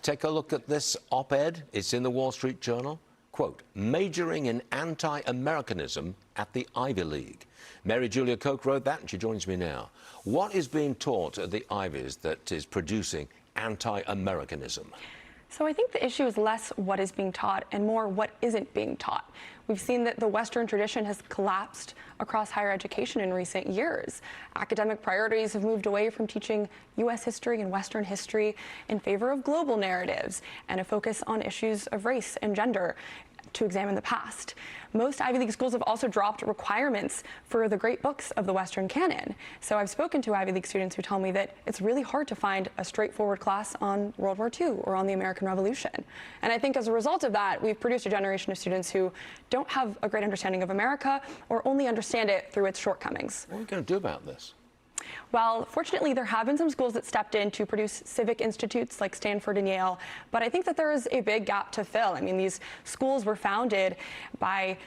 Take a look at this op-ed. It's in the Wall Street Journal. Quote, majoring in anti-Americanism at the Ivy League. Mary Julia Koch wrote that, and she joins me now. What is being taught at the Ivies that is producing anti-Americanism? So I think the issue is less what is being taught and more what isn't being taught. We've seen that the Western tradition has collapsed across higher education in recent years. Academic priorities have moved away from teaching U.S. history and Western history in favor of global narratives and a focus on issues of race and gender to examine the past. Most Ivy League schools have also dropped requirements for the great books of the Western canon. So I've spoken to Ivy League students who tell me that it's really hard to find a straightforward class on World War II or on the American Revolution. And I think as a result of that, we've produced a generation of students who don't have a great understanding of America or only understand it through its shortcomings. What are we going to do about this? Well, fortunately, there have been some schools that stepped in to produce civic institutes like Stanford and Yale, but I think that there is a big gap to fill. I mean, these schools were founded by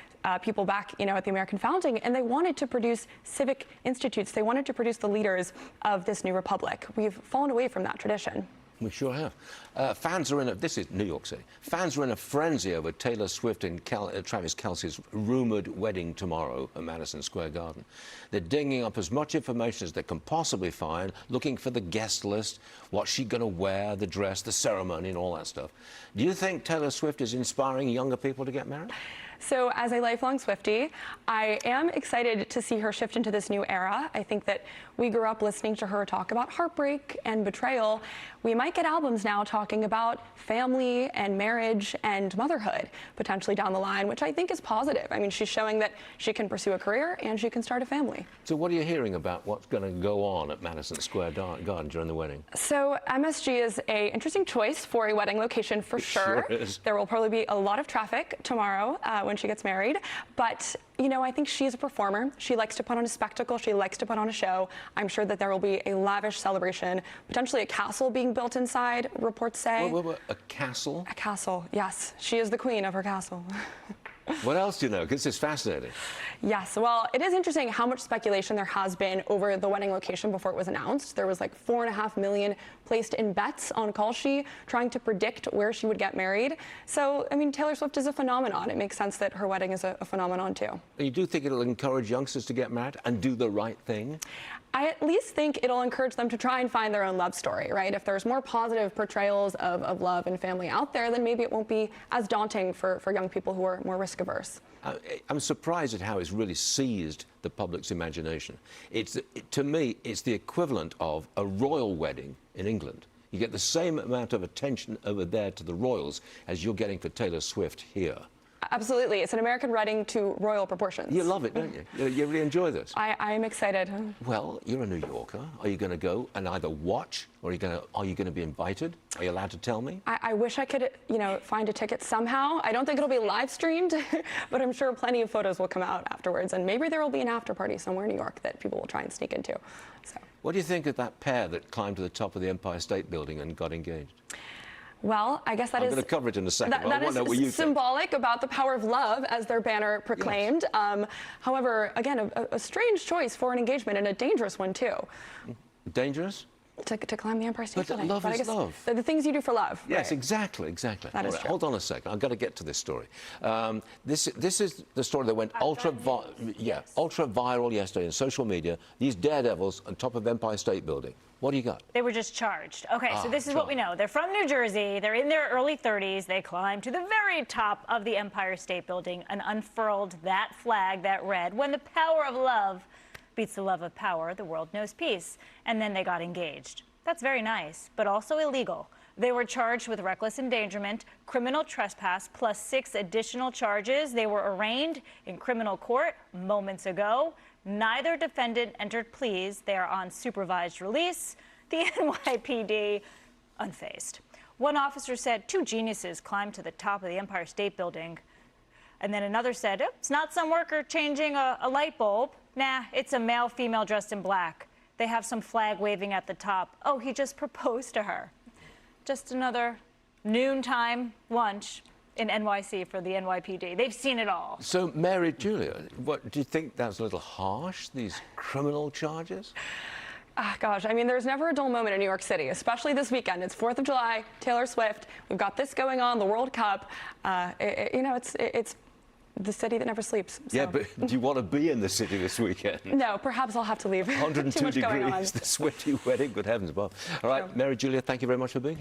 people back, at the American founding, and they wanted to produce civic institutes. They wanted to produce the leaders of this new republic. We've fallen away from that tradition. We sure have. Fans are in this is New York City. Fans are in a frenzy over Taylor Swift and Travis Kelce's rumoured wedding tomorrow at Madison Square Garden. They're digging up as much information as they can possibly find, looking for the guest list, what's she going to wear, the dress, the ceremony, and all that stuff. Do you think Taylor Swift is inspiring younger people to get married? So as a lifelong Swiftie, I am excited to see her shift into this new era. I think that we grew up listening to her talk about heartbreak and betrayal. We might get albums now talking about family and marriage and motherhood potentially down the line, which I think is positive. I mean, she's showing that she can pursue a career and she can start a family. So what are you hearing about what's going to go on at Madison Square Garden during the wedding? So MSG is an interesting choice for a wedding location for sure. Sure is. There will probably be a lot of traffic tomorrow when she gets married, but I think she's a performer. She likes to put on a spectacle. She likes to put on a show. I'm sure that there will be a lavish celebration, potentially a castle being built inside, reports say. Wait, a castle? A castle, yes. She is the queen of her castle. What else do you know? Because it's fascinating. Yes, well, it is interesting how much speculation there has been over the wedding location before it was announced. There was like $4.5 million placed in bets on Kelce, trying to predict where she would get married. So, I mean, Taylor Swift is a phenomenon. It makes sense that her wedding is a phenomenon too. And you do think it'll encourage youngsters to get married and do the right thing? I at least think it'll encourage them to try and find their own love story, right? If there's more positive portrayals of love and family out there, then maybe it won't be as daunting for young people who are more risk averse. I'm surprised at how it's really seized the public's imagination. To me, it's the equivalent of a royal wedding in England. You get the same amount of attention over there to the royals as you're getting for Taylor Swift here. Absolutely. It's an American wedding to royal proportions. You love it, don't you? You really enjoy this. I am excited. Well, you're a New Yorker. Are you going to go and either watch or are you going to be invited? Are you allowed to tell me? I wish I could, find a ticket somehow. I don't think it'll be live streamed, but I'm sure plenty of photos will come out afterwards. And maybe there will be an after party somewhere in New York that people will try and sneak into. So. What do you think of that pair that climbed to the top of the Empire State Building and got engaged? Well, I guess that I'm going to cover it in a second. That is symbolic about the power of love, as their banner proclaimed. Yes. However, again, a strange choice for an engagement and a dangerous one, too. Dangerous? To climb the Empire State Building. Love is love. The things you do for love. Yes, right. Exactly. That is true. Hold on a second. I've got to get to this story. This is the story that went ultra viral yesterday in social media. These daredevils on top of Empire State Building. What do you got? They were just charged. Okay, so this is what we know. They're from New Jersey. They're in their early 30s. They climbed to the very top of the Empire State Building and unfurled that flag that read, "When the power of love beats the love of power, the world knows peace." And then they got engaged. That's very nice, but also illegal. They were charged with reckless endangerment, criminal trespass, plus 6 additional charges. They were arraigned in criminal court moments ago. Neither defendant entered pleas. They are on supervised release. The NYPD unfazed. One officer said 2 geniuses climbed to the top of the Empire State Building. And then another said, it's not some worker changing a light bulb. Nah, it's a male-female dressed in black. They have some flag waving at the top. Oh, he just proposed to her. Just another noontime lunch in NYC for the NYPD. They've seen it all. So, Mary Julia, what do you think that's a little harsh, these criminal charges? Gosh, I mean, there's never a dull moment in New York City, especially this weekend. It's 4th of July, Taylor Swift. We've got this going on, the World Cup. You know, it's the city that never sleeps. So. Yeah, but do you want to be in the city this weekend? No, perhaps I'll have to leave. 102 Too much going on. degrees, the Swiftie wedding, good heavens above. All right, Mary Julia, thank you very much for being here.